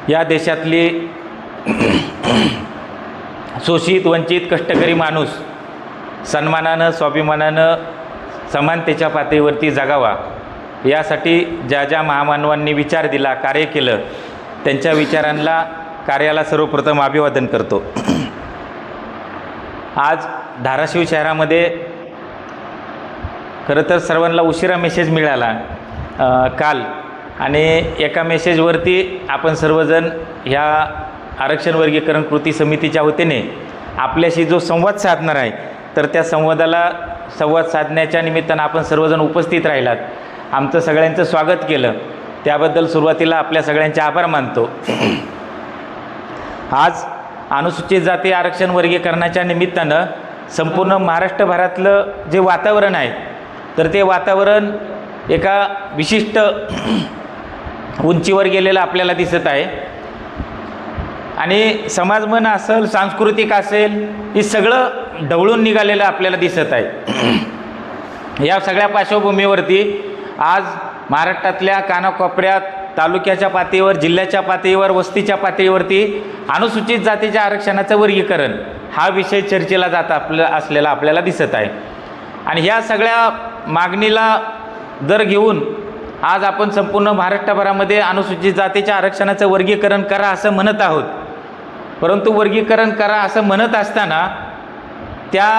या देशातली शोषित वंचित कष्टकरी माणूस सन्मानानं स्वाभिमानानं समानतेच्या पातळीवरती जगावा यासाठी ज्या ज्या महामानवांनी विचार दिला, कार्य केलं, त्यांच्या विचारांना कार्याला सर्वप्रथम अभिवादन करतो। आज धाराशिव शहरामध्ये खरं तर सर्वांना उशिरा मेसेज मिळाला काल, आणि एका मेसेजवरती आपण सर्वजण ह्या आरक्षण वर्गीकरण कृती समितीच्या वतीने आपल्याशी जो संवाद साधणार आहे, तर त्या संवाद साधण्याच्या निमित्तानं आपण सर्वजण उपस्थित राहिलात, आमचं सगळ्यांचं स्वागत केलं, त्याबद्दल सुरुवातीला आपल्या सगळ्यांचे आभार मानतो। आज अनुसूचित जाती आरक्षण वर्गीकरणाच्या निमित्तानं संपूर्ण महाराष्ट्रभरातलं जे वातावरण आहे, तर ते वातावरण एका विशिष्ट उंचीवर गेलेलं आपल्याला दिसत आहे, आणि समाजमन असेल, सांस्कृतिक असेल, हे सगळं ढवळून निघालेलं आपल्याला दिसत आहे। या सगळ्या पार्श्वभूमीवरती आज महाराष्ट्रातल्या कानाकोपऱ्यात, तालुक्याच्या पातळीवर, जिल्ह्याच्या पातळीवर, वस्तीच्या पातळीवरती अनुसूचित जातीच्या आरक्षणाचं वर्गीकरण हा विषय चर्चेला जात असलेला आपल्याला दिसत आहे। आणि ह्या सगळ्या मागणीला दर घेऊन आज आपण संपूर्ण महाराष्ट्रभरामध्ये अनुसूचित जातीच्या आरक्षणाचं वर्गीकरण करा असं म्हणत आहोत। परंतु वर्गीकरण करा असं म्हणत असताना त्या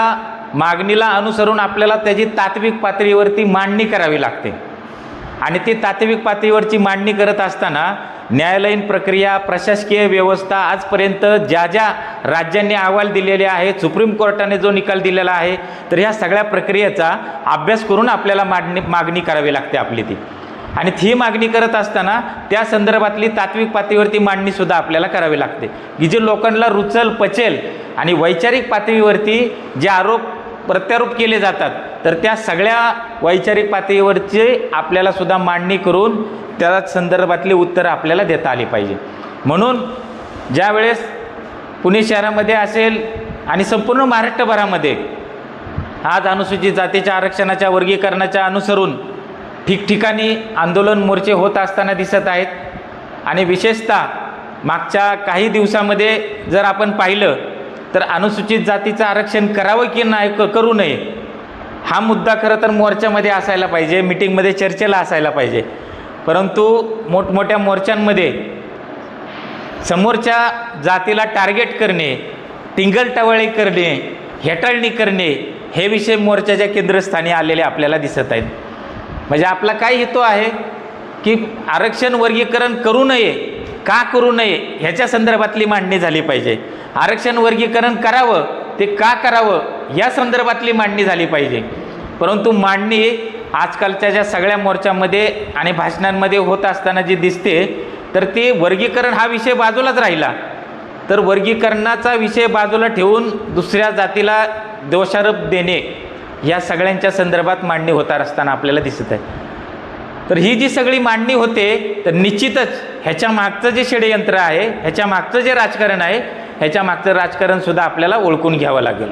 मागणीला अनुसरून आपल्याला त्याची तात्विक पातळीवरती मांडणी करावी लागते, आणि ती तात्विक पातळीवरची मांडणी करत असताना न्यायालयीन प्रक्रिया, प्रशासकीय व्यवस्था, आजपर्यंत ज्या ज्या राज्यांनी अहवाल दिलेले आहेत, सुप्रीम कोर्टाने जो निकाल दिलेला आहे, तर ह्या सगळ्या प्रक्रियेचा अभ्यास करून आपल्याला मागणी करावी लागते आपली ती। आणि ती मागणी करत असताना त्या संदर्भातली तात्विक पातळीवरती मांडणीसुद्धा आपल्याला करावी लागते, की जे लोकांना रुचल पचेल, आणि वैचारिक पातळीवरती जे आरोप प्रत्यारोप केले जातात, तर त्या सगळ्या वैचारिक पातळीवरची आपल्याला सुद्धा मांडणी करून त्या संदर्भातली उत्तरं आपल्याला देता आली पाहिजे। म्हणून ज्या वेळेस पुणे शहरामध्ये असेल आणि संपूर्ण महाराष्ट्रभरामध्ये आज अनुसूचित जातीच्या आरक्षणाच्या वर्गीकरणाच्या अनुसरून ठिकठिकाणी आंदोलन मोर्चे होत असताना दिसत आहेत, आणि विशेषतः मागच्या काही दिवसामध्ये जर आपण पाहिलं तर अनुसूचित जातीचं आरक्षण करावं की नाही, करू नये, हा मुद्दा खरं तर मोर्चामध्ये असायला पाहिजे, मिटिंगमध्ये चर्चेला असायला पाहिजे। परंतु मोठमोठ्या मोर्चांमध्ये समोरच्या जातीला टार्गेट करणे, टिंगलटवाळी करणे, हेटाळणी करणे, हे विषय मोर्चाच्या केंद्रस्थानी आलेले आपल्याला दिसत आहेत। म्हणजे आपला काय हेतू आहे की आरक्षण वर्गीकरण करू नये, का करू नये ह्याच्या संदर्भातली मांडणी झाली पाहिजे। आरक्षण वर्गीकरण करावं, ते का करावं या संदर्भातली मांडणी झाली पाहिजे। परंतु मांडणी आजकालच्या ज्या सगळ्या मोर्चांमध्ये आणि भाषणांमध्ये होत असताना जी दिसते, तर ते वर्गीकरण हा विषय बाजूलाच राहिला, तर वर्गीकरणाचा विषय बाजूला ठेवून दुसऱ्या जातीला दोषारोप देणे, या सगळ्यांच्या संदर्भात मांडणी होत असताना आपल्याला दिसत आहे। तर ही जी सगळी मांडणी होते, तर निश्चितच ह्याच्या मागचं जे षडयंत्र आहे, ह्याच्या मागचं जे राजकारण आहे, ह्याच्या मागचं राजकारणसुद्धा आपल्याला ओळखून घ्यावं लागेल।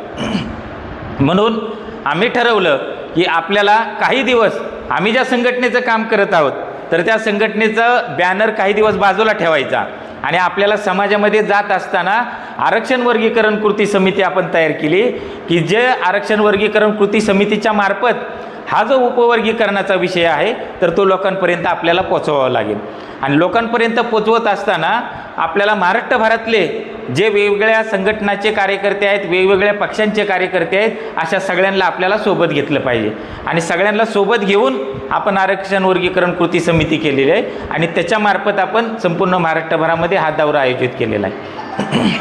म्हणून आम्ही ठरवलं की आपल्याला काही दिवस आम्ही ज्या संघटनेचं काम करत आहोत, तर त्या संघटनेचं बॅनर काही दिवस बाजूला ठेवायचा, आणि आपल्याला समाजामध्ये जात असताना आरक्षण वर्गीकरण कृती समिती आपण तयार केली, की जे आरक्षण वर्गीकरण कृती समितीच्या मार्फत हा जो उपवर्गीकरणाचा विषय आहे, तर तो लोकांपर्यंत आपल्याला पोचवावा लागेल। आणि लोकांपर्यंत पोचवत असताना आपल्याला महाराष्ट्रभरातले जे वेगवेगळ्या संघटनाचे कार्यकर्ते आहेत, वेगवेगळ्या पक्षांचे कार्यकर्ते आहेत, अशा सगळ्यांना आपल्याला सोबत घेतलं पाहिजे, आणि सगळ्यांना सोबत घेऊन आपण आरक्षण वर्गीकरण कृती समिती केलेली आहे, आणि त्याच्यामार्फत आपण संपूर्ण महाराष्ट्रभरामध्ये हा दौरा आयोजित केलेला आहे।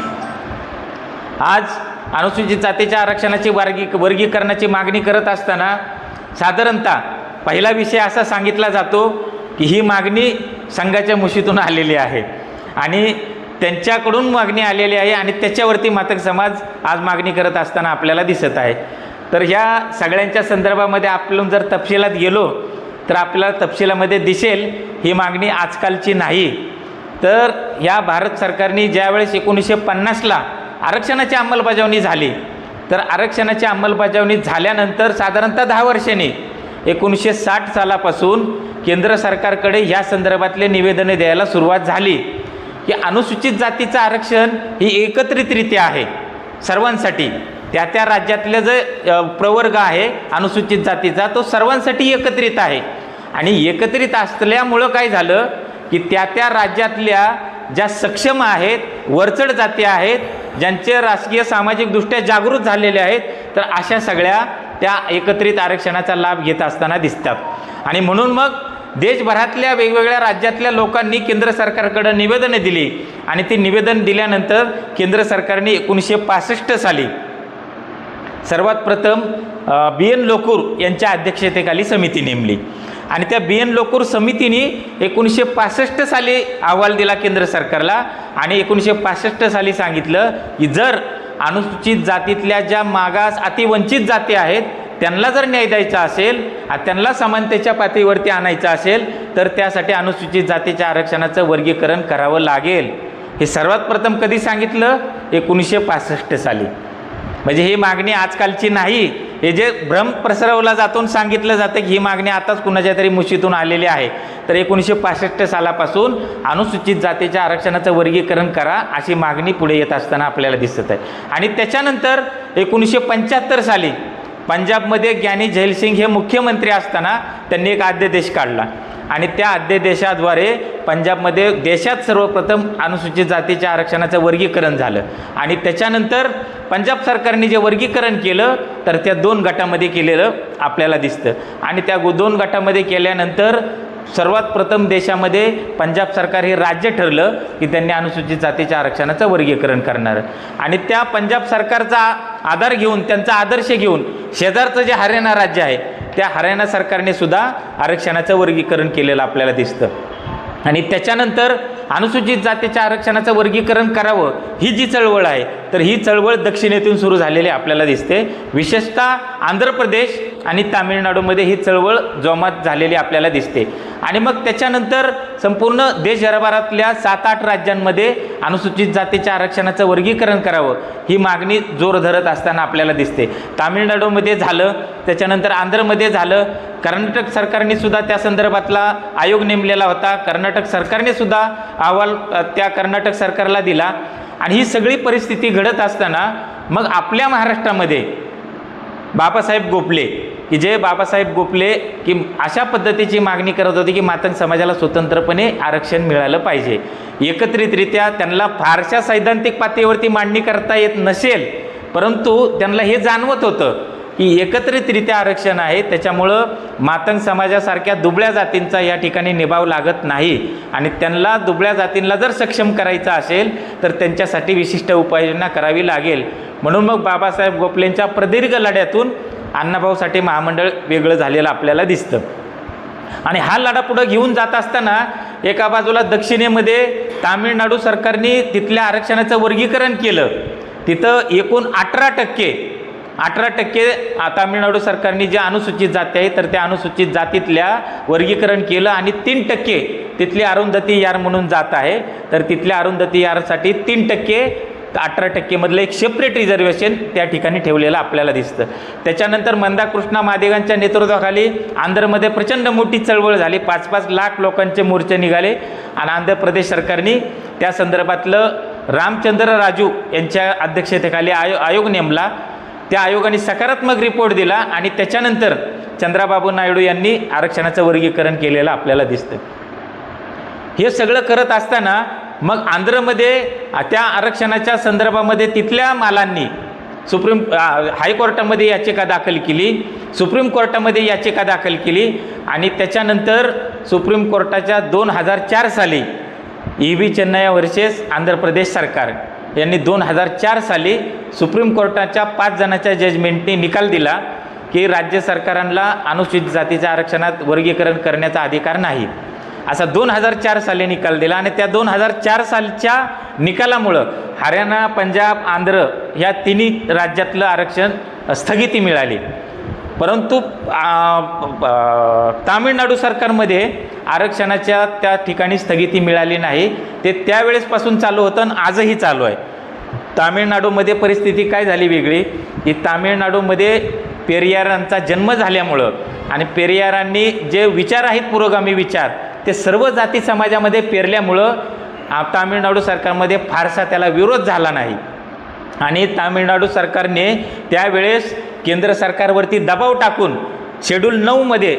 आज अनुसूचित जातीच्या आरक्षणाची वर्गीकरणाची मागणी करत असताना साधारणतः पहिला विषय असा सांगितला जातो की ही मागणी संघाच्या मुशीतून आलेली आहे, आणि त्यांच्याकडून मागणी आलेली आहे, आणि त्याच्यावरती मातक समाज आज मागणी करत असताना आपल्याला दिसत आहे। तर ह्या सगळ्यांच्या संदर्भामध्ये आपण जर तपशिलात गेलो, तर आपल्याला तपशिलामध्ये दिसेल ही मागणी आजकालची नाही, तर या भारत सरकारने ज्यावेळेस 1950ला आरक्षणाची अंमलबजावणी झाली, तर आरक्षणाची अंमलबजावणी झाल्यानंतर साधारणतः 10 वर्षांनी 1960 सालापासून केंद्र सरकारकडे या संदर्भातले निवेदने द्यायला सुरुवात झाली, की अनुसूचित जातीचं आरक्षण ही एकत्रितरित्या आहे सर्वांसाठी. त्या राज्यातले जे प्रवर्ग आहे अनुसूचित जातीचा तो सर्वांसाठी एकत्रित आहे. आणि एकत्रित असल्यामुळं काय झालं की त्या राज्यातल्या ज्या सक्षम आहेत, वरचढ जाती आहेत, ज्यांचे राजकीय सामाजिकदृष्ट्या जागृत झालेले आहेत, तर अशा सगळ्या त्या एकत्रित आरक्षणाचा लाभ घेत असताना दिसतात. आणि म्हणून मग देशभरातल्या वेगवेगळ्या राज्यातल्या लोकांनी केंद्र सरकारकडे निवेदनं दिली आणि ती निवेदन दिल्यानंतर केंद्र सरकारने 1965 साली सर्वात प्रथम BN लोकूर यांच्या अध्यक्षतेखाली समिती नेमली. आणि त्या BN लोकूर समितीने 1965 साली अहवाल दिला केंद्र सरकारला आणि 1965 साली सांगितलं की जर अनुसूचित जातीतल्या ज्या मागास अतिवंचित जाती आहेत त्यांना जर न्याय द्यायचा असेल, त्यांना समानतेच्या पातळीवरती आणायचं असेल तर त्यासाठी अनुसूचित जातीच्या आरक्षणाचं वर्गीकरण करावं लागेल. हे सर्वात प्रथम कधी सांगितलं? 1965 साली. म्हणजे ही मागणी आजकालची नाही. हे जे भ्रम पसरवला जातो सांगितलं जातं की ही मागणी आताच कुणाच्या तरी मुशीतून आलेली आहे, तर 1965 सालापासून अनुसूचित जातीच्या आरक्षणाचं वर्गीकरण करा अशी मागणी पुढे येत असताना आपल्याला दिसत आहे. आणि त्याच्यानंतर 1975 साली पंजाबमध्ये ज्ञानी झैलसिंग हे मुख्यमंत्री असताना त्यांनी एक अध्यादेश काढला आणि त्या अध्यादेशाद्वारे पंजाबमध्ये देशात सर्वप्रथम अनुसूचित जातीच्या आरक्षणाचं वर्गीकरण झालं. आणि त्याच्यानंतर पंजाब सरकारने जे वर्गीकरण केलं तर त्या 2 गटामध्ये केलेलं आपल्याला दिसतं. आणि त्या 2 गटामध्ये केल्यानंतर सर्वात प्रथम देशामध्ये पंजाब सरकार हे राज्य ठरलं की त्यांनी अनुसूचित जातीच्या आरक्षणाचं वर्गीकरण करणार. आणि त्या पंजाब सरकारचा आधार घेऊन, त्यांचा आदर्श घेऊन शेजारचं जे हरियाणा राज्य आहे त्या हरियाणा सरकारने सुद्धा आरक्षणाचं वर्गीकरण केलेलं आपल्याला दिसतं. आणि त्याच्यानंतर अनुसूचित जातीच्या आरक्षणाचं वर्गीकरण करावं ही जी चळवळ आहे तर ही चळवळ दक्षिणेतून सुरू झालेली आपल्याला दिसते. विशेषतः आंध्र प्रदेश आणि तामिळनाडूमध्ये ही चळवळ जोमात झालेली आपल्याला दिसते. आणि मग त्याच्यानंतर संपूर्ण देशभरातल्या 7-8 राज्यांमध्ये अनुसूचित जातीच्या आरक्षणाचं वर्गीकरण करावं ही मागणी जोर धरत असताना आपल्याला दिसते. तामिळनाडूमध्ये झालं, त्याच्यानंतर आंध्रमध्ये झालं, कर्नाटक सरकारने सुद्धा त्या संदर्भातला आयोग नेमलेला होता. कर्नाटक सरकारने सुद्धा अहवाल त्या कर्नाटक सरकारला दिला. आणि ही सगळी परिस्थिती घडत असताना मग आपल्या महाराष्ट्रामध्ये बाबासाहेब गोपले की जे बाबासाहेब गोपले की अशा पद्धतीची मागणी करत होते की मातंग समाजाला स्वतंत्रपणे आरक्षण मिळालं पाहिजे. एकत्रितरित्या त्यांना फारशा सैद्धांतिक पातळीवरती मांडणी करता येत नसेल, परंतु त्यांना हे जाणवत होतं की एकत्रितरित्या आरक्षण आहे, त्याच्यामुळं मातंग समाजासारख्या दुबळ्या जातींचा या ठिकाणी निभाव लागत नाही. आणि त्यांना दुबळ्या जातींना जर सक्षम करायचं असेल तर त्यांच्यासाठी विशिष्ट उपाययोजना करावी लागेल. म्हणून मग बाबासाहेब गोपलेंच्या प्रदीर्घ लढ्यातून अण्णाभाऊ साठे महामंडळ वेगळं झालेलं आपल्याला दिसतं. आणि हा लढा पुढे घेऊन जात असताना एका बाजूला दक्षिणेमध्ये तामिळनाडू सरकारने तिथल्या आरक्षणाचं वर्गीकरण केलं. तिथं एकूण 18% तामिळनाडू सरकारने जे अनुसूचित जाती आहे तर त्या अनुसूचित जातीतल्या वर्गीकरण केलं. आणि 3% तिथली अरुंधती यार म्हणून जात आहे तर तिथल्या अरुंधती यारसाठी 3% 18% मधलं एक सेपरेट रिझर्वेशन त्या ठिकाणी ठेवलेलं आपल्याला दिसतं. त्याच्यानंतर मंदाकृष्णा मादिगांच्या नेतृत्वाखाली आंध्रमध्ये प्रचंड मोठी चळवळ झाली. 5-5 लाख लोकांचे मोर्चे निघाले आणि आंध्र प्रदेश सरकारने त्या संदर्भातलं रामचंद्र राजू यांच्या अध्यक्षतेखाली आयोग नेमला. त्या आयोगाने सकारात्मक रिपोर्ट दिला आणि त्याच्यानंतर चंद्राबाबू नायडू यांनी आरक्षणाचं वर्गीकरण केलेलं आपल्याला दिसतं. हे सगळं करत असताना मग आंध्रमध्ये त्या आरक्षणाच्या संदर्भामध्ये तिथल्या मालांनी हायकोर्टामध्ये याचिका दाखल केली, सुप्रीम कोर्टामध्ये याचिका दाखल केली. आणि त्याच्यानंतर सुप्रीम कोर्टाच्या 2004 साली EB चेन्नैया वर्सेस आंध्र प्रदेश सरकार यांनी 2004 साली सुप्रीम कोर्टाच्या 5 जणांच्या जजमेंटने निकाल दिला की राज्य सरकारांना अनुसूचित जातीच्या आरक्षणात वर्गीकरण करण्याचा अधिकार नाही, असा 2004 साली निकाल दिला. आणि त्या 2004 सालच्या निकालामुळं हरियाणा, पंजाब, आंध्र ह्या तिन्ही राज्यातलं आरक्षण स्थगिती मिळाली. परंतु तामिळनाडू सरकारमध्ये आरक्षणाच्या त्या ठिकाणी स्थगिती मिळाली नाही. ते त्यावेळेसपासून चालू होतं आणि आजही चालू आहे. तामिळनाडूमध्ये परिस्थिती काय झाली वेगळी की तामिळनाडूमध्ये पेरियारांचा जन्म झाल्यामुळं आणि पेरियारांनी जे विचार आहेत पुरोगामी विचार ते सर्व जाती समाजामध्ये पेरल्यामुळं तामिळनाडू सरकारमध्ये फारसा त्याला विरोध झाला नाही आणि तामिळनाडू सरकारने त्यावेळेस केंद्र सरकारवरती दबाव टाकून शेड्यूल 9मध्ये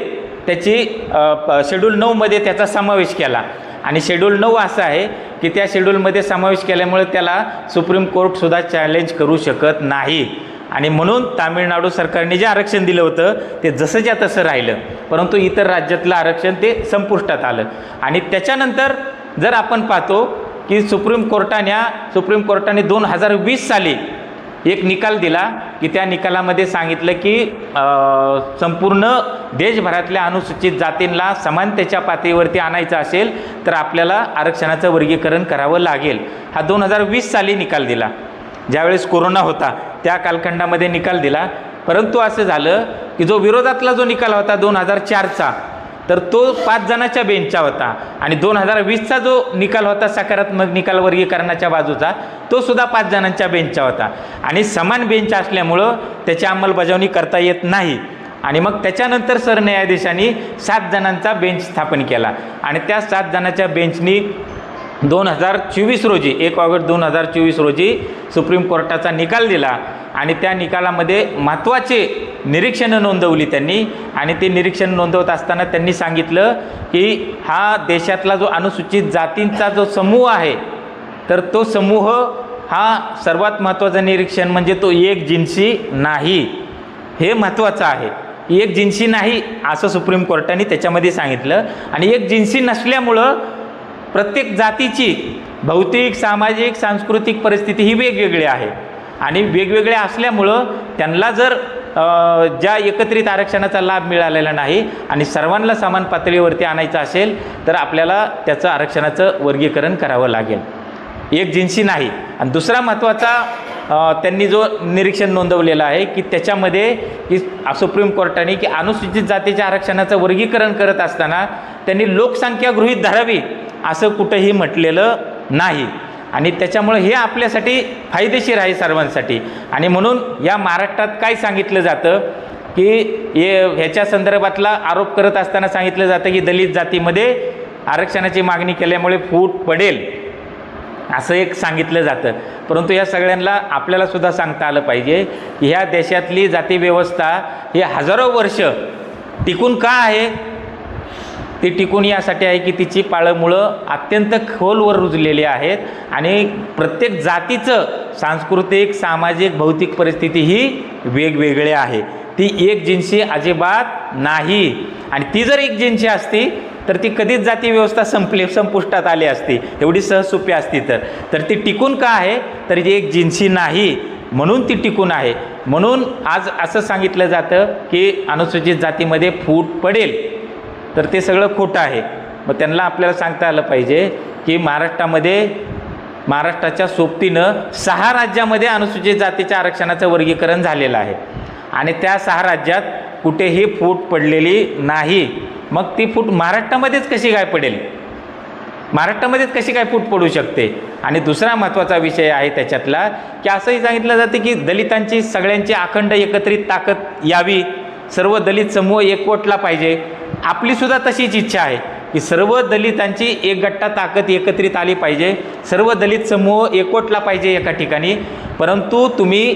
शेड्यूल 9मध्ये त्याचा समावेश केला आणि शेड्यूल 9 असं आहे की त्या शेड्यूलमध्ये समावेश केल्यामुळे त्याला सुप्रीम कोर्टसुद्धा चॅलेंज करू शकत नाही आणि म्हणून तामिळनाडू सरकारने जे आरक्षण दिलं होतं ते जसंच्या तसं राहिलं, परंतु इतर राज्यातलं आरक्षण ते संपुष्टात आलं. आणि त्याच्यानंतर जर आपण पाहतो की सुप्रीम कोर्टाने 2020 साली एक निकाल दिला की त्या निकालामध्ये सांगितलं की संपूर्ण देशभरातल्या अनुसूचित जातींना समानतेच्या पातळीवरती आणायचं असेल तर आपल्याला आरक्षणाचं वर्गीकरण करावं लागेल. हा 2020 साली निकाल दिला, ज्यावेळेस कोरोना होता त्या कालखंडामध्ये निकाल दिला. परंतु असं झालं की जो विरोधातला जो निकाल होता 2004चा तर तो 5 जणांच्या बेंचचा होता आणि 2020चा जो निकाल होता सकारात्मक निकाल वर्गीकरणाच्या बाजूचा तो सुद्धा 5 जणांच्या बेंचचा होता आणि समान बेंच असल्यामुळं त्याची अंमलबजावणी करता येत नाही. आणि मग त्याच्यानंतर सरन्यायाधीशांनी 7 जणांचा बेंच स्थापन केला आणि त्या 7 जणांच्या बेंचनी 2024 रोजी 1 ऑगस्ट 2024 रोजी सुप्रीम कोर्टाचा निकाल दिला आणि त्या निकालामध्ये महत्त्वाचे निरीक्षणं नोंदवली त्यांनी. आणि ते निरीक्षण नोंदवत असताना त्यांनी सांगितलं की हा देशातला जो अनुसूचित जातींचा जो समूह आहे तर तो समूह हा सर्वात महत्त्वाचं निरीक्षण म्हणजे तो एक जिन्सी नाही, हे महत्त्वाचं आहे. एक जिन्सी नाही असं सुप्रीम कोर्टाने त्याच्यामध्ये सांगितलं आणि एक जिन्सी नसल्यामुळं प्रत्येक जातीची भौतिक, सामाजिक, सांस्कृतिक परिस्थिती ही वेगवेगळी आहे आणि वेगवेगळ्या असल्यामुळं त्यांना जर ज्या एकत्रित आरक्षणाचा लाभ मिळालेला नाही आणि सर्वांना समान पातळीवरती आणायचं असेल तर आपल्याला त्याचं आरक्षणाचं वर्गीकरण करावं लागेल. एक जिन्सी नाही. आणि दुसरा महत्त्वाचा त्यांनी जो निरीक्षण नोंदवलेलं आहे की त्याच्यामध्ये की सुप्रीम कोर्टाने की अनुसूचित जातीच्या आरक्षणाचं वर्गीकरण करत असताना त्यांनी लोकसंख्या गृहीत धरावी असं कुठंही म्हटलेलं नाही आणि त्याच्यामुळे हे आपल्यासाठी फायदेशीर आहे सर्वांसाठी. आणि म्हणून या महाराष्ट्रात काय सांगितलं जातं की ह्याच्या संदर्भातला आरोप करत असताना सांगितलं जातं की दलित जातीमध्ये आरक्षणाची मागणी केल्यामुळे फूट पडेल असं एक सांगितलं जातं. परंतु या सगळ्यांना आपल्याला सुद्धा सांगता आलं पाहिजे की ह्या देशातली जाती व्यवस्था ही हजारो वर्ष टिकून का आहे. ती टिकून यासाठी आहे की तिची पाळंमुळं अत्यंत खोलवर रुजलेली आहेत आणि प्रत्येक जातीचं सांस्कृतिक, सामाजिक, भौतिक परिस्थिती ही वेगवेगळी आहे. ती एक जिन्सी अजिबात नाही आणि ती जर एक जिन्सी असती तर ती कधीच जाती व्यवस्था संपुष्टात आली असती, एवढी सहजसोपी असती. तर ती टिकून का आहे तर ती एक जिन्सी नाही म्हणून ती टिकून आहे. म्हणून आज असं सांगितलं जातं की अनुसूचित जातीमध्ये फूट पडेल तर ते सगळं खोटं आहे. मग त्यांना आपल्याला सांगता आलं पाहिजे की महाराष्ट्राच्या सोबतीनं 6 राज्यामध्ये अनुसूचित जातीच्या आरक्षणाचं वर्गीकरण झालेलं आहे आणि त्या 6 राज्यात कुठेही फूट पडलेली नाही. मग ती फूट महाराष्ट्रामध्येच कशी काय पडेल, महाराष्ट्रामध्येच कशी काय फूट पडू शकते. आणि दुसरा महत्त्वाचा विषय आहे त्याच्यातला की असंही सांगितलं जातं की दलितांची सगळ्यांची अखंड एकत्रित ताकद यावी, सर्व दलित समूह एकवटला पाहिजे. आपलीसुद्धा तशीच इच्छा आहे की सर्व दलितांची एक गट्टा ताकद एकत्रित आली पाहिजे, सर्व दलित समूह एकवटला पाहिजे एका ठिकाणी. परंतु तुम्ही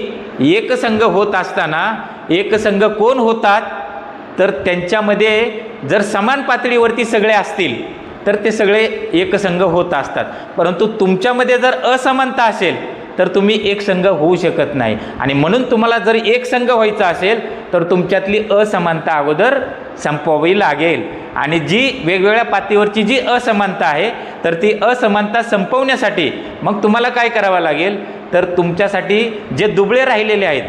एकसंघ होत असताना एकसंघ कोण होतात तर त्यांच्यामध्ये जर समान पातळीवरती सगळे असतील तर ते सगळे एकसंघ होत असतात. परंतु तुमच्यामध्ये जर असमानता असेल तर तुम्ही एक संघ होऊ शकत नाही आणि म्हणून तुम्हाला जर एक संघ व्हायचा असेल तर तुमच्यातली असमानता अगोदर संपवावी लागेल. आणि जी वेगवेगळ्या पातळीवरची जी असमानता आहे तर ती असमानता संपवण्यासाठी मग तुम्हाला काय करावं लागेल तर तुमच्यासाठी जे दुबळे राहिलेले आहेत,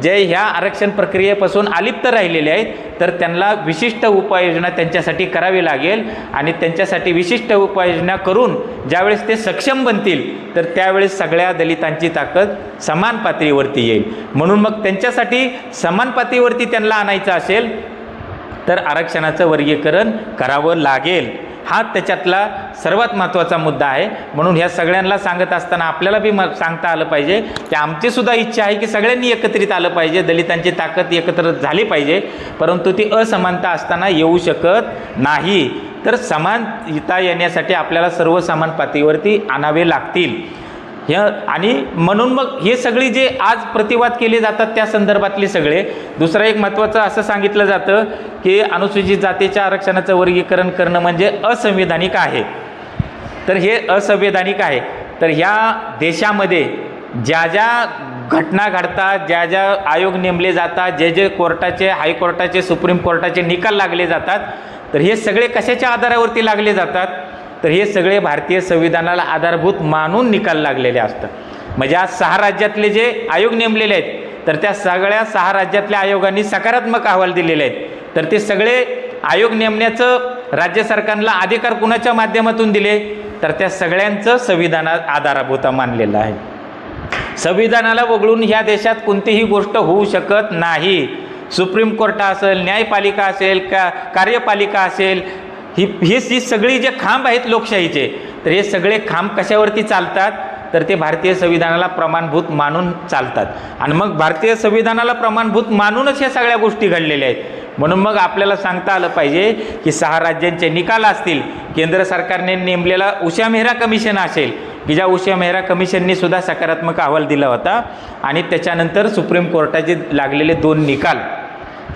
जे ह्या आरक्षण प्रक्रियेपासून अलिप्त राहिलेले आहेत तर त्यांना विशिष्ट उपाययोजना त्यांच्यासाठी करावी लागेल आणि त्यांच्यासाठी विशिष्ट उपाययोजना करून ज्यावेळेस ते सक्षम बनतील तर त्यावेळेस सगळ्या दलितांची ताकद समान पातळीवरती येईल. म्हणून मग त्यांच्यासाठी समान पातळीवरती त्यांना आणायचं असेल तर आरक्षणाचं वर्गीकरण करावं लागेल. हा त्याच्यातला सर्वात महत्त्वाचा मुद्दा आहे. म्हणून ह्या सगळ्यांना सांगत असताना आपल्याला बी सांगता आलं पाहिजे की आमचीसुद्धा इच्छा आहे की सगळ्यांनी एकत्रित आलं पाहिजे, दलितांची ताकद एकत्र झाली पाहिजे, परंतु ती असमानता असताना येऊ शकत नाही. तर समानता येण्यासाठी आपल्याला सर्व समान पातळीवरती आणावे लागतील. आणि म्हणून मग हे सगळी जे आज प्रतिवाद केले जातात त्या संदर्भातले सगळे. दुसरं एक महत्त्वाचं असं सांगितलं जातं की अनुसूचित जातीच्या आरक्षणाचं वर्गीकरण करणं म्हणजे असंविधानिक आहे. तर हे असंविधानिक आहे. तर ह्या देशामध्ये ज्या ज्या घटना घडतात, ज्या ज्या आयोग नेमले जातात, जे जे कोर्टाचे, हायकोर्टाचे, सुप्रीम कोर्टाचे निकाल लागले जातात, तर हे सगळे कशाच्या आधारावरती लागले जातात? तर हे सगळे भारतीय संविधानाला आधारभूत मानून निकाल लागलेले असतात. म्हणजे आज 6 राज्यातले जे आयोग नेमलेले आहेत तर त्या सगळ्या 6 राज्यातल्या आयोगांनी सकारात्मक अहवाल दिलेले आहेत. तर ते सगळे आयोग नेमण्याचं राज्य सरकारला अधिकार कुणाच्या माध्यमातून दिले? तर त्या सगळ्यांचं संविधानात आधारभूत मानलेलं आहे. संविधानाला वगळून ह्या देशात कोणतीही गोष्ट होऊ शकत नाही. सुप्रीम कोर्ट असेल, न्यायपालिका असेल, कार्यपालिका असेल, ही सगळी जे खांब आहेत लोकशाहीचे, तर हे सगळे खांब कशावरती चालतात? तर ते भारतीय संविधानाला प्रमाणभूत मानून चालतात. आणि मग भारतीय संविधानाला प्रमाणभूत मानूनच ह्या सगळ्या गोष्टी घडलेल्या आहेत. म्हणून मग आपल्याला सांगता आलं पाहिजे की 6 राज्यांचे निकाल असतील, केंद्र सरकारने नेमलेला उषा मेहरा कमिशन असेल की ज्या उषा मेहरा कमिशनने सुद्धा सकारात्मक अहवाल दिला होता, आणि त्याच्यानंतर सुप्रीम कोर्टाचे लागलेले 2 निकाल,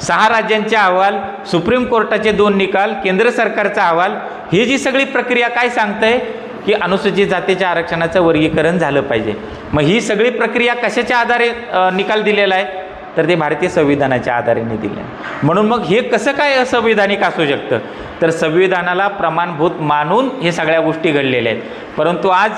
6 राज्यांचे अहवाल, सुप्रीम कोर्टाचे 2 निकाल, केंद्र सरकारचा अहवाल, ही जी सगळी प्रक्रिया काय सांगते की अनुसूचित जातीच्या आरक्षणाचं वर्गीकरण झालं पाहिजे. मग ही सगळी प्रक्रिया कशाच्या आधारे निकाल दिलेला आहे? तर ते भारतीय संविधानाच्या आधारेने दिले. म्हणून मग हे कसं काय असंविधानिक असू शकतं? तर संविधानाला प्रमाणभूत मानून हे सगळ्या गोष्टी घडलेल्या आहेत. परंतु आज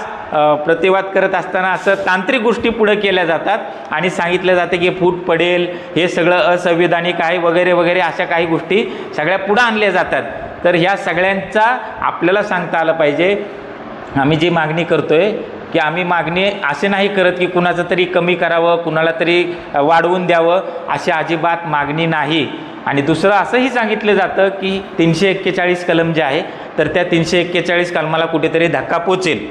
प्रतिवाद करत असताना असं तांत्रिक गोष्टी पुढे केल्या जातात आणि सांगितलं जातं की फूट पडेल, हे सगळं असंविधानिक आहे वगैरे वगैरे, अशा काही गोष्टी सगळ्या पुढं आणल्या जातात. तर ह्या सगळ्यांचा आपल्याला सांगता आलं पाहिजे, आम्ही जी मागणी करतोय की आम्ही मागणी असे नाही करत की कुणाचं तरी कमी करावं, कुणाला तरी वाढवून द्यावं, अशी अजिबात मागणी नाही. आणि दुसरं असंही सांगितलं जातं की 341 कलम जे आहे तर त्या 341 कलमाला कुठेतरी धक्का पोचेल.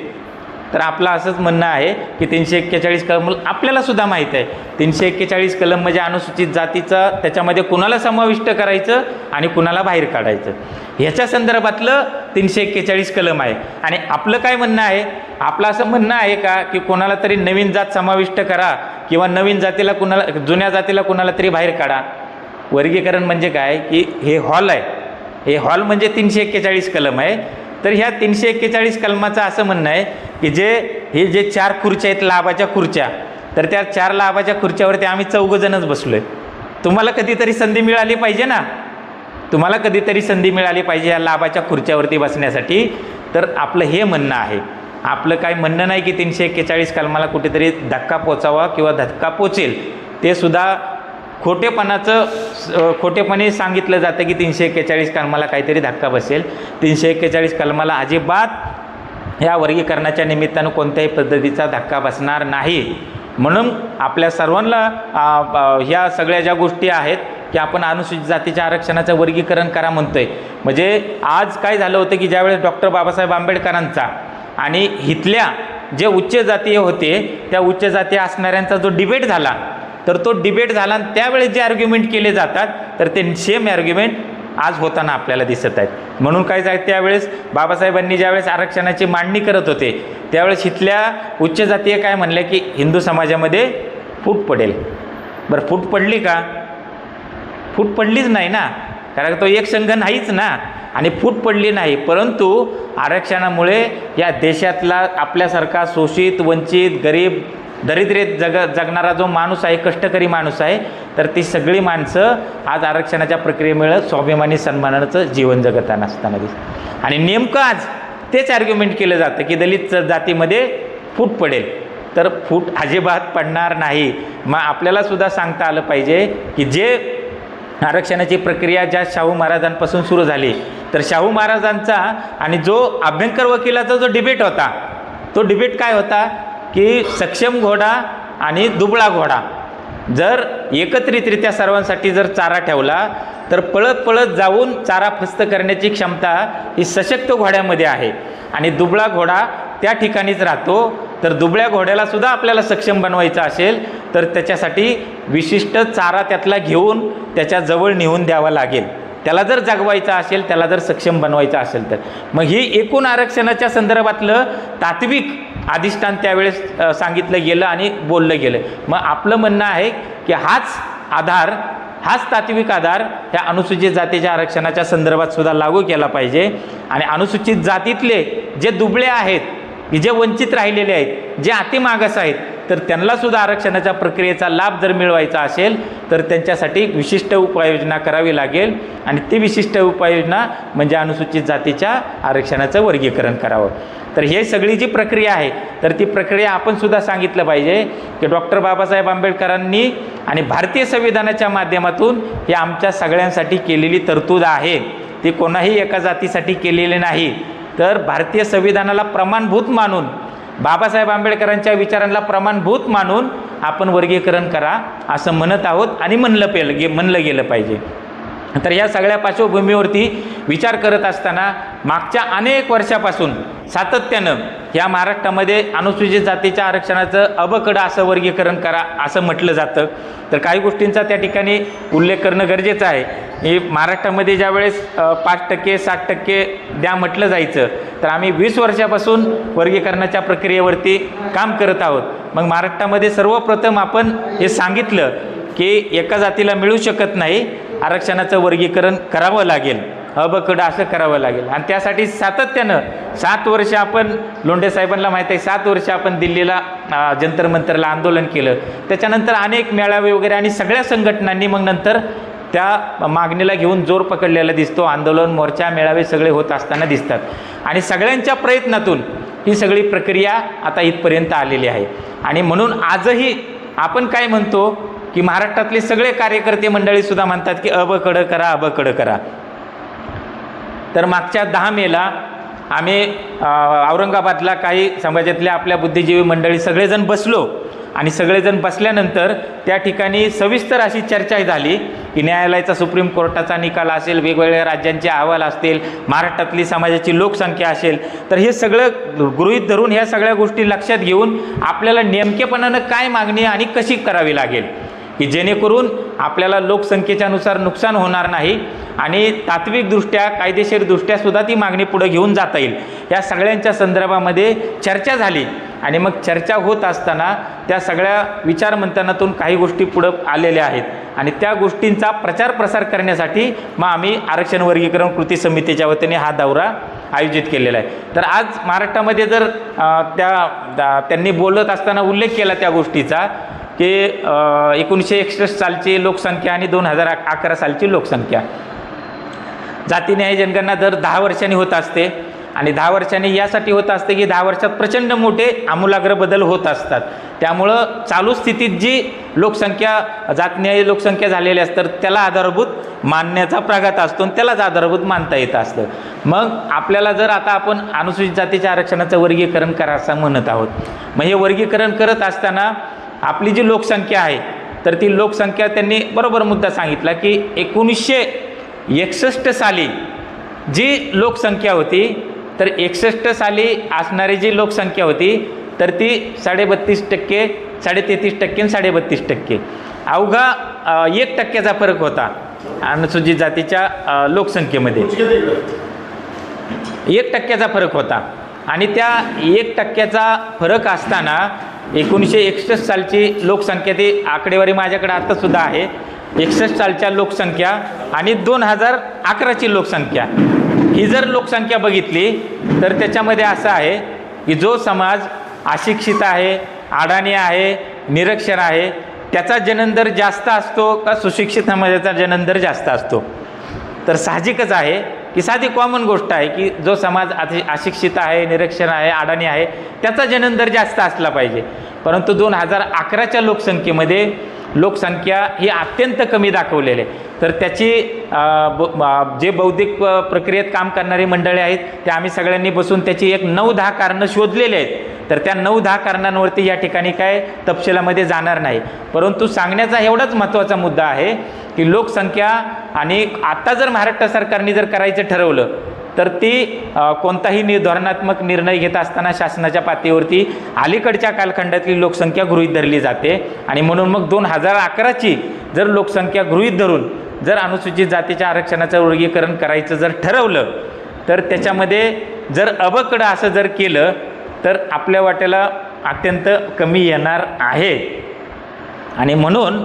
तर आपलं असंच म्हणणं आहे की 341 कलम आपल्याला सुद्धा माहीत आहे. 341 कलम म्हणजे अनुसूचित जातीचा, त्याच्यामध्ये कुणाला समाविष्ट करायचं आणि कुणाला बाहेर काढायचं, ह्याच्या संदर्भातलं 341 कलम आहे. आणि आपलं काय म्हणणं आहे? आपलं असं म्हणणं आहे का की कोणाला तरी नवीन जात समाविष्ट करा किंवा नवीन जातीला कुणाला, जुन्या जातीला कुणाला तरी बाहेर काढा? वर्गीकरण म्हणजे काय की हे हॉल आहे, हे हॉल म्हणजे 341 कलम आहे. तर ह्या 341 कलमाचं असं म्हणणं आहे की हे जे 4 खुर्च्या आहेत लाभाच्या खुर्च्या, तर त्या 4 लाभाच्या खुर्च्यावरती आम्ही 4 जणच बसलो आहे. तुम्हाला कधीतरी संधी मिळाली पाहिजे ना, तुम्हाला कधीतरी संधी मिळाली पाहिजे या लाभाच्या खुर्च्यावरती बसण्यासाठी. तर आपलं हे म्हणणं आहे. आपलं काय म्हणणं नाही की 341 कलमाला कुठेतरी धक्का पोचावा किंवा धक्का पोचेल. ते सुद्धा खोटेपणे सांगितलं जातं की 341 कलमाला काहीतरी धक्का बसेल. 341 कलमाला अजिबात ह्या वर्गीकरणाच्या निमित्तानं कोणत्याही पद्धतीचा धक्का बसणार नाही. म्हणून आपल्या सर्वांना ह्या सगळ्या ज्या गोष्टी आहेत की आपण अनुसूचित जातीच्या आरक्षणाचं वर्गीकरण करा म्हणतोय, म्हणजे आज काय झालं होतं की ज्यावेळेस डॉक्टर बाबासाहेब आंबेडकरांचा आणि इथल्या जे उच्च जातीय होते त्या उच्च जातीय असणाऱ्यांचा जो डिबेट झाला, तर तो डिबेट झाला आणि त्यावेळेस जे आर्ग्युमेंट केले जातात तर ते सेम आर्ग्युमेंट आज होताना आपल्याला दिसत आहेत. म्हणून काय जाय, त्यावेळेस बाबासाहेबांनी ज्यावेळेस आरक्षणाची मांडणी करत होते त्यावेळेस इथल्या उच्च जातीय काय म्हणले की हिंदू समाजामध्ये फूट पडेल. बरं, फूट पडली का? फूट पडलीच नाही ना, कारण तो एक संघ नाहीच ना, आणि फूट पडली नाही. परंतु आरक्षणामुळे या देशातला आपल्यासारखा शोषित, वंचित, गरीब, दरिद्रेत जगणारा जो माणूस आहे, कष्टकरी माणूस आहे, तर ती सगळी माणसं आज आरक्षणाच्या प्रक्रियेमुळे स्वाभिमानी सन्मानाचं जीवन जगताना असताना दिसतं. आणि नेमकं आज तेच आर्ग्युमेंट केलं जातं की दलित जातीमध्ये फूट पडेल. तर फूट अजिबात पडणार नाही. मग आपल्याला सुद्धा सांगता आलं पाहिजे की जे आरक्षणाची प्रक्रिया ज्या शाहू महाराजांपासून सुरू झाली, तर शाहू महाराजांचा आणि जो अभ्यंकर वकिलाचा जो डिबेट होता, तो डिबेट काय होता की सक्षम घोडा आणि दुबळा घोडा जर एकत्रितरित्या सर्वांसाठी जर चारा ठेवला तर पळत पळत जाऊन चारा फस्त करण्याची क्षमता ही सशक्त घोड्यामध्ये आहे आणि दुबळा घोडा त्या ठिकाणीच राहतो. तर दुबळ्या घोड्याला सुद्धा आपल्याला सक्षम बनवायचं असेल तर त्याच्यासाठी विशिष्ट चारा त्यातला घेऊन त्याच्याजवळ नेऊन द्यावा लागेल. त्याला जर जगवायचं असेल, त्याला जर सक्षम बनवायचं असेल तर मग ही एकूण आरक्षणाच्या संदर्भातलं तात्विक अधिष्ठान त्यावेळेस सांगितलं गेलं आणि बोललं गेलं. मग आपलं म्हणणं आहे की हाच तात्विक आधार ह्या अनुसूचित जातीच्या आरक्षणाच्या संदर्भात सुद्धा लागू केला पाहिजे. आणि अनुसूचित जातीतले जे दुबळे आहेत, की जे वंचित राहिलेले आहेत, जे अतिमागास आहेत, तर त्यांनासुद्धा आरक्षणाच्या प्रक्रियेचा लाभ जर मिळवायचा असेल तर त्यांच्यासाठी विशिष्ट उपाययोजना करावी लागेल. आणि ती विशिष्ट उपाययोजना म्हणजे अनुसूचित जातीच्या आरक्षणाचं वर्गीकरण करावं. तर हे सगळी जी प्रक्रिया आहे तर ती प्रक्रिया आपण सुद्धा सांगितलं पाहिजे की डॉक्टर बाबासाहेब आंबेडकरांनी आणि भारतीय संविधानाच्या माध्यमातून हे आमच्या सगळ्यांसाठी केलेली तरतूद आहे. ती कोणाही एका जातीसाठी केलेली नाही. तर भारतीय संविधानाला प्रमाणभूत मानून, बाबासाहेब आंबेडकरांच्या विचारांना प्रमाणभूत मानून आपण वर्गीकरण करा असं म्हणत आहोत आणि म्हणलं गेलं पाहिजे. तर या सगळ्या पार्श्वभूमीवरती विचार करत असताना मागच्या अनेक वर्षापासून सातत्यानं या महाराष्ट्रामध्ये अनुसूचित जातीच्या आरक्षणाचं अबकडं असं वर्गीकरण करा असं म्हटलं जातं. तर काही गोष्टींचा त्या ठिकाणी उल्लेख करणं गरजेचं आहे. ही महाराष्ट्रामध्ये ज्यावेळेस 5% 60% द्या म्हटलं जायचं, तर आम्ही 20 वर्षापासून वर्गीकरणाच्या प्रक्रियेवरती काम करत आहोत. मग महाराष्ट्रामध्ये सर्वप्रथम आपण हे सांगितलं की एका जातीला मिळू शकत नाही, आरक्षणाचं वर्गीकरण करावं लागेल, अबकडं असं करावं लागेल. आणि त्यासाठी सातत्यानं 7 वर्ष आपण, लोंढे साहेबांना माहीत आहे, 7 वर्ष आपण दिल्लीला जंतर मंतरला आंदोलन केलं. त्याच्यानंतर अनेक मेळावे वगैरे आणि सगळ्या संघटनांनी मग नंतर त्या मागणीला घेऊन जोर पकडलेला दिसतो. आंदोलन, मोर्चा, मेळावे सगळे होत असताना दिसतात. आणि सगळ्यांच्या प्रयत्नातून ही सगळी प्रक्रिया आता इथपर्यंत आलेली आहे. आणि म्हणून आजही आपण काय म्हणतो की महाराष्ट्रातले सगळे कार्यकर्ते मंडळीसुद्धा म्हणतात की अबकडं करा. तर मागच्या 10 मेला आम्ही औरंगाबादला काही समाजातल्या आपल्या बुद्धिजीवी मंडळी सगळेजण बसलो आणि सगळेजण बसल्यानंतर त्या ठिकाणी सविस्तर अशी चर्चा झाली की न्यायालयाचा, सुप्रीम कोर्टाचा निकाल असेल, वेगवेगळ्या राज्यांचे अहवाल असतील, महाराष्ट्रातली समाजाची लोकसंख्या असेल, तर हे सगळं गृहीत धरून ह्या सगळ्या गोष्टी लक्षात घेऊन आपल्याला नेमकेपणानं काय मागणी आणि कशी करावी लागेल की जेणेकरून आपल्याला लोकसंख्येच्या नुसार नुकसान होणार नाही आणि तात्विकदृष्ट्या, कायदेशीरदृष्ट्या सुद्धा ती मागणी पुढे घेऊन जाता येईल. या सगळ्यांच्या संदर्भामध्ये चर्चा झाली. आणि मग चर्चा होत असताना त्या सगळ्या विचारमंथनातून काही गोष्टी पुढं आलेल्या आहेत आणि त्या गोष्टींचा प्रचार प्रसार करण्यासाठी मग आम्ही आरक्षण वर्गीकरण कृती समितीच्या वतीने हा दौरा आयोजित केलेला आहे. तर आज महाराष्ट्रामध्ये जर त्यांनी बोलत असताना उल्लेख केला त्या गोष्टीचा की 1961 सालची लोकसंख्या आणि 2011 सालची लोकसंख्या, जाती न्याय जनगणना दर 10 वर्षांनी होत असते. आणि 10 वर्षांनी यासाठी होत असते की 10 वर्षात प्रचंड मोठे आमूलाग्र बदल होत असतात. त्यामुळं चालू स्थितीत जी लोकसंख्या, जातन्यायी लोकसंख्या झालेली असतात त्याला आधारभूत मानण्याचा प्रघात असतो आणि त्यालाच आधारभूत मानता येत असतं. मग आपल्याला जर आता आपण अनुसूचित जातीच्या आरक्षणाचं वर्गीकरण करायचं म्हणत आहोत, मग हे वर्गीकरण करत असताना आपली जी लोकसंख्या आहे तर ती लोकसंख्या त्यांनी बरोबर मुद्दा सांगितला की 1961 साली जी लोकसंख्या होती, तर 61 साली असणारी जी लोकसंख्या होती तर ती 32.5%, 33% आणि 32%, अवघा 1% फरक होता अनुसूचित जातीच्या लोकसंख्येमध्ये. 1% फरक होता. आणि त्या 1% फरक असताना 1961 सालची लोकसंख्या, ती आकडेवारी माझ्याकडे आत्तासुद्धा आहे, 61 सालच्या लोकसंख्या आणि 2011ची लोकसंख्या, ही जर लोकसंख्या बघितली तर त्याच्यामध्ये असं आहे की जो समाज अशिक्षित आहे, अडाणी आहे, निरक्षर आहे, त्याचा जन्मदर जास्त असतो का सुशिक्षित समाजाचा जन्मदर जास्त असतो? तर साहजिकच आहे की साधी कॉमन गोष्ट आहे की जो समाज अशिक्षित आहे, निरक्षर आहे, अडाणी आहे, त्याचा जन्मदर जास्त असला पाहिजे. परंतु 2011च्या लोकसंख्येमध्ये लोकसंख्या ही अत्यंत कमी दाखवलेली आहे. तर त्याची जे बौद्धिक प्रक्रियेत काम करणारी मंडळी आहेत ते आम्ही सगळ्यांनी बसून त्याची एक 9-10 कारणं शोधलेली आहेत. तर त्या 9-10 कारणांवरती या ठिकाणी काय तपशिलामध्ये जाणार नाही, परंतु सांगण्याचा एवढाच महत्त्वाचा मुद्दा आहे की लोकसंख्या आणि आत्ता जर महाराष्ट्र सरकारने जर करायचं ठरवलं तर ती कोणताही धोरणात्मक निर्णय घेत असताना शासनाच्या पातळीवरती अलीकडच्या कालखंडातली लोकसंख्या गृहीत धरली जाते आणि म्हणून मग 2011ची जर लोकसंख्या गृहीत धरून जर अनुसूचित जातीच्या आरक्षणाचं वर्गीकरण करायचं जर ठरवलं तर त्याच्यामध्ये जर अबकडं असं जर केलं तर आपल्या वाट्याला अत्यंत कमी येणार आहे. आणि म्हणून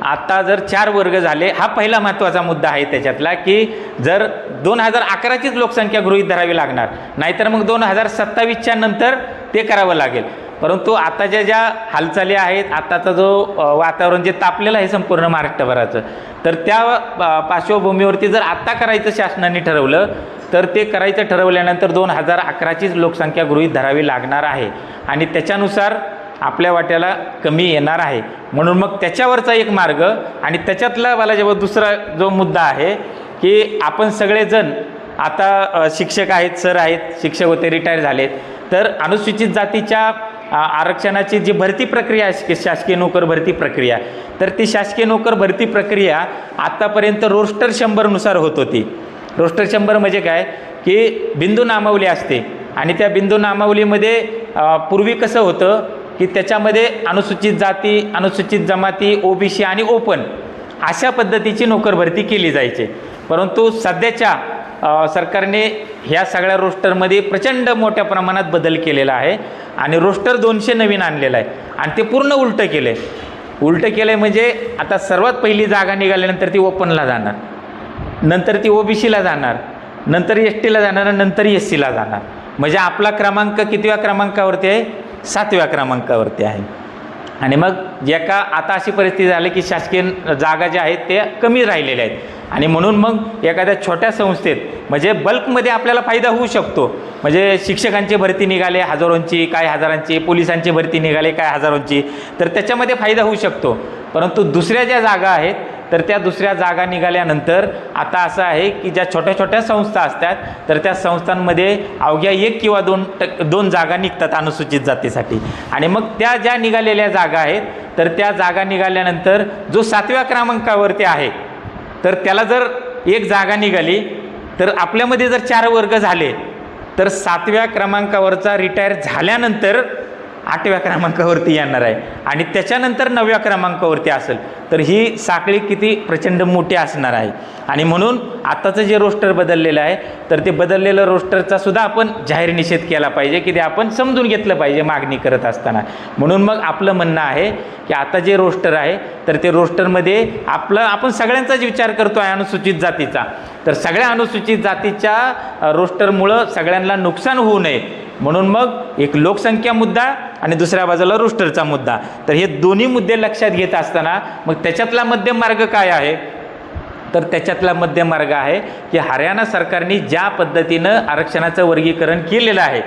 आता जर 4 वर्ग झाले, हा पहिला महत्त्वाचा मुद्दा आहे त्याच्यातला, की जर 2011चीच लोकसंख्या गृहीत धरावी लागणार, नाहीतर मग 2027च्या नंतर ते करावं लागेल. परंतु आताच्या ज्या हालचाली आहेत, आताचा जो वातावरण जे तापलेलं आहे संपूर्ण महाराष्ट्रभराचं, तर त्या पार्श्वभूमीवरती जर आत्ता करायचं शासनाने ठरवलं तर ते करायचं ठरवल्यानंतर 2011चीच लोकसंख्या गृहीत धरावी लागणार आहे आणि त्याच्यानुसार आपल्या वाट्याला कमी येणार आहे. म्हणून मग त्याच्यावरचा एक मार्ग आणि त्याच्यातला मला जेव्हा दुसरा जो मुद्दा आहे की आपण सगळेजण आता शिक्षक आहेत, सर आहेत, शिक्षक होते, रिटायर झालेत, तर अनुसूचित जातीच्या आरक्षणाची जी भरती प्रक्रिया आहे, शासकीय नोकर भरती प्रक्रिया, तर ती शासकीय नोकर भरती प्रक्रिया आत्तापर्यंत रोस्टर 100नुसार होत होती. रोस्टर 100 म्हणजे काय की बिंदू नामावली असते आणि त्या बिंदू नामावलीमध्ये पूर्वी कसं होतं की त्याच्यामध्ये अनुसूचित जाती, अनुसूचित जमाती, ओबीसी आणि ओपन अशा पद्धतीची नोकर भरती केली जायची. परंतु सध्याच्या सरकारने ह्या सगळ्या रोस्टरमध्ये प्रचंड मोठ्या प्रमाणात बदल केलेला आहे आणि रोस्टर 200 नवीन आणलेला आहे आणि ते पूर्ण उलटं केलं आहे. उलटं केलं आहे म्हणजे आता सर्वात पहिली जागा निघाल्यानंतर ती ओपनला जाणार, नंतर ती ओबीसीला जाणार, नंतर एसटीला जाणार, नंतर एससीला जाणार. म्हणजे आपला क्रमांक कितव्या क्रमांकावरती आहे? 7व्या क्रमांकावरती आहे. आणि मग एका आता अशी परिस्थिती झाली की शासकीय जागा ज्या आहेत त्या कमी राहिलेल्या आहेत आणि म्हणून मग एखाद्या छोट्या संस्थेत म्हणजे बल्कमध्ये आपल्याला फायदा होऊ शकतो. म्हणजे शिक्षकांची भरती निघाले हजारोंची, काय हजारांची, पोलिसांची भरती निघाले काय हजारोंची, तर त्याच्यामध्ये फायदा होऊ शकतो. परंतु दुसऱ्या ज्या जागा आहेत तर त्या दुसऱ्या जागा निघाल्यानंतर आता असं आहे की ज्या छोट्या छोट्या संस्था असतात तर त्या संस्थांमध्ये अवघ्या 1 किंवा 2 जागा निघतात अनुसूचित जातीसाठी आणि मग त्या ज्या निघालेल्या जागा आहेत तर त्या जागा निघाल्यानंतर जो 7व्या क्रमांकावरती आहे तर त्याला जर 1 जागा निघाली तर आपल्यामध्ये जर 4 वर्ग झाले तर 7व्या क्रमांकावरचा रिटायर झाल्यानंतर 8व्या क्रमांकावरती येणार आहे आणि त्याच्यानंतर 9व्या क्रमांकावरती असेल. तर ही साखळी किती प्रचंड मोठी असणार आहे आणि म्हणून आत्ताचं जे रोस्टर बदललेलं आहे तर ते बदललेलं रोस्टरचा सुद्धा आपण जाहीर निषेध केला पाहिजे की ते आपण समजून घेतलं पाहिजे मागणी करत असताना. म्हणून मग आपलं म्हणणं आहे की आता जे रोस्टर आहे तर ते रोस्टरमध्ये आपण सगळ्यांचाच विचार करतो आहे अनुसूचित जातीचा, तर सगळ्या अनुसूचित जातीच्या रोस्टरमुळं सगळ्यांना नुकसान होऊ नये म्हणून मग एक लोकसंख्या मुद्दा आणि दुसऱ्या बाजूला रोस्टरचा मुद्दा, तर हे दोन्ही मुद्दे लक्षात घेत असताना मग त्याच्यातला मध्यम मार्ग काय आहे तर त्याच्यातला मध्यम मार्ग आहे की हरियाणा सरकारने ज्या पद्धतीनं आरक्षणाचं वर्गीकरण केलेलं आहे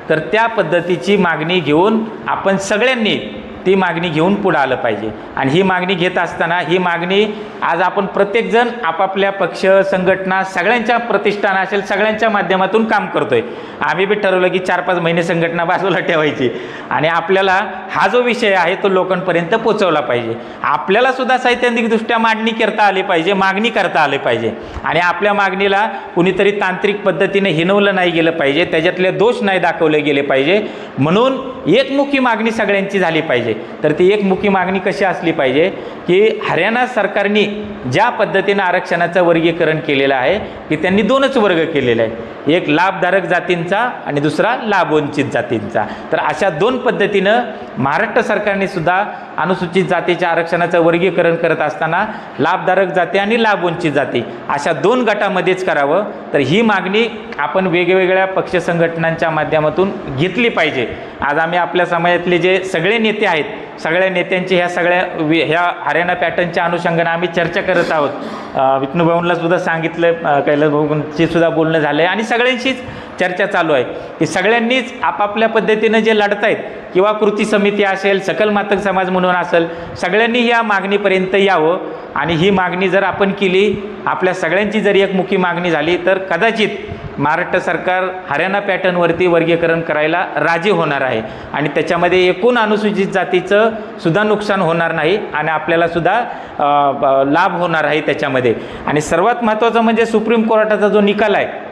तर त्या पद्धतीची मागणी घेऊन आपण सगळ्यांनी ती मागणी घेऊन पुढे आलं पाहिजे. आणि ही मागणी घेत असताना ही मागणी आज आपण प्रत्येकजण आपापल्या पक्ष, संघटना, सगळ्यांच्या प्रतिष्ठान असेल सगळ्यांच्या माध्यमातून काम करतोय. आम्ही बी ठरवलं की 4-5 महिने संघटना बाजूला ठेवायची आणि आपल्याला हा जो विषय आहे तो लोकांपर्यंत पोचवला पाहिजे. आपल्याला सुद्धा सैद्धांतिकदृष्ट्या मांडणी करता आली पाहिजे, मागणी करता आली पाहिजे आणि आपल्या मागणीला कुणीतरी तांत्रिक पद्धतीने हिनवलं नाही गेलं पाहिजे, त्याच्यातले दोष नाही दाखवले गेले पाहिजे. म्हणून एकमुखी मागणी सगळ्यांची झाली पाहिजे. तर ती एकमुखी मागणी कशी असली पाहिजे की हरियाणा सरकारने ज्या पद्धतीनं आरक्षणाचं वर्गीकरण केलेलं आहे की त्यांनी 2च वर्ग केलेले आहे, एक लाभधारक जातींचा आणि दुसरा लाभवंचित जातींचा. तर अशा 2 पद्धतीनं महाराष्ट्र सरकारने सुद्धा अनुसूचित जातीच्या आरक्षणाचं वर्गीकरण करत असताना लाभधारक जाती आणि लाभवंचित जाती अशा 2 गटामध्येच करावं. तर ही मागणी आपण वेगवेगळ्या पक्ष संघटनांच्या माध्यमातून घेतली पाहिजे. आज आम्ही आपल्या समाजातले जे सगळे नेते आहेत सगळ्या नेत्यांची ह्या हरियाणा पॅटर्नच्या अनुषंगाने आम्ही चर्चा करत आहोत. विष्णू भाऊंना सुद्धा सांगितलं, कैलास भाऊंची सुद्धा बोलणं झालं आहे आणि सगळ्यांशीच चर्चा चालू आहे की सगळ्यांनीच आपापल्या पद्धतीनं जे लढतायत किंवा कृती समिती असेल, सकल मातक समाज म्हणून असेल, सगळ्यांनी या मागणीपर्यंत यावं आणि ही मागणी जर आपण केली, आपल्या सगळ्यांची जर एकमुखी मागणी झाली तर कदाचित महाराष्ट्र सरकार हरियाणा पॅटर्नवरती वर्गीकरण करायला राजी होणार आहे आणि त्याच्यामध्ये एकूण अनुसूचित जातीचं सुद्धा नुकसान होणार नाही आणि आपल्याला सुद्धा लाभ होणार आहे त्याच्यामध्ये. आणि सर्वात महत्त्वाचं म्हणजे सुप्रीम कोर्टाचा जो निकाल आहे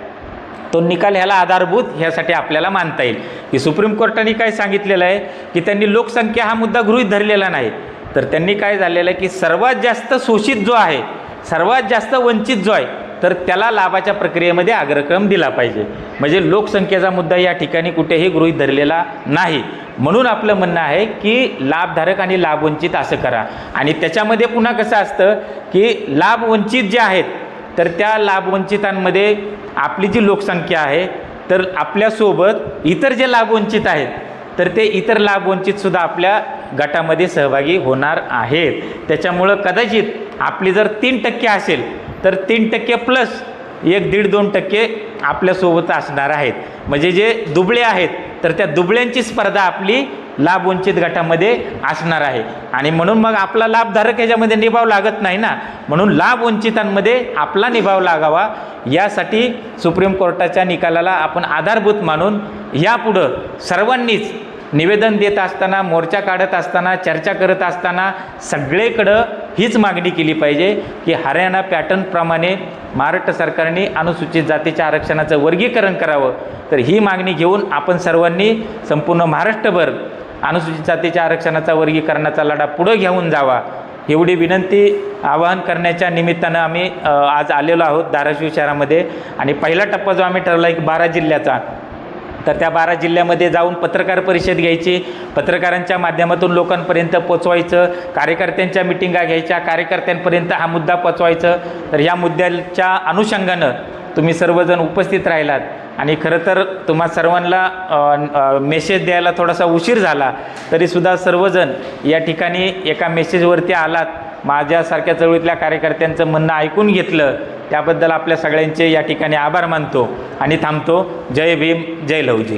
तो निकाल ह्याला आधारभूत ह्यासाठी आपल्याला मानता येईल की सुप्रीम कोर्टाने काय सांगितलेलं आहे की त्यांनी लोकसंख्या हा मुद्दा गृहीत धरलेला नाही, तर त्यांनी काय झालेलं आहे की सर्वात जास्त शोषित जो आहे, सर्वात जास्त वंचित जो आहे, तर त्याला लाभाच्या प्रक्रियेमध्ये अग्रक्रम दिला पाहिजे. म्हणजे लोकसंख्येचा मुद्दा या ठिकाणी कुठेही गृहीत धरलेला नाही. म्हणून आपलं म्हणणं आहे की लाभधारक आणि लाभवंचित असं करा. आणि त्याच्यामध्ये पुन्हा कसं असतं की लाभवंचित जे आहेत तर त्या लाभवंचितांमध्ये आपली जी लोकसंख्या आहे तर आपल्यासोबत इतर जे लाभवंचित आहेत तर ते इतर लाभवंचितसुद्धा आपल्या गटामध्ये सहभागी होणार आहेत. त्याच्यामुळं कदाचित आपली जर 3% असेल तर 3% प्लस 1-1.5-2% आपल्यासोबत असणार आहेत. म्हणजे जे दुबळे आहेत तर त्या दुबळ्यांची स्पर्धा आपली लाभवंचित गटामध्ये असणार आहे. आणि म्हणून मग आपला लाभधारक ह्याच्यामध्ये निभाव लागत नाही ना, म्हणून लाभवंचितांमध्ये आपला निभाव लागावा यासाठी सुप्रीम कोर्टाच्या निकालाला आपण आधारभूत मानून यापुढं सर्वांनीच निवेदन देत असताना, मोर्चा काढत असताना, चर्चा करत असताना सगळीकडं हीच मागणी केली पाहिजे की हरियाणा पॅटर्नप्रमाणे महाराष्ट्र सरकारने अनुसूचित जातीच्या आरक्षणाचं वर्गीकरण करावं. तर ही मागणी घेऊन आपण सर्वांनी संपूर्ण महाराष्ट्रभर अनुसूचित जातीच्या आरक्षणाचा वर्गीकरणाचा लढा पुढं घेऊन जावा एवढी विनंती आवाहन करण्याच्या निमित्तानं आम्ही आज आलेलो आहोत धाराशिव शहरामध्ये. आणि पहिला टप्पा जो आम्ही ठरवला आहे 12 जिल्ह्याचा, तर त्या 12 जिल्ह्यामध्ये जाऊन पत्रकार परिषद घ्यायची, पत्रकारांच्या माध्यमातून लोकांपर्यंत पोचवायचं, कार्यकर्त्यांच्या मिटिंगा घ्यायच्या, कार्यकर्त्यांपर्यंत हा मुद्दा पोचवायचं. तर या मुद्द्याच्या अनुषंगानं तुम्ही सर्वजण उपस्थित राहिलात आणि खरं तर तुम्हा सर्वांना मेसेज द्यायला थोडासा उशीर झाला तरीसुद्धा सर्वजण या ठिकाणी एका मेसेजवरती आलात, माझ्यासारख्या चळवळीतल्या कार्यकर्त्यांचं म्हणणं ऐकून घेतलं, त्याबद्दल आपल्या सगळ्यांचे या ठिकाणी आभार मानतो आणि थांबतो. जय भीम, जय लवजी.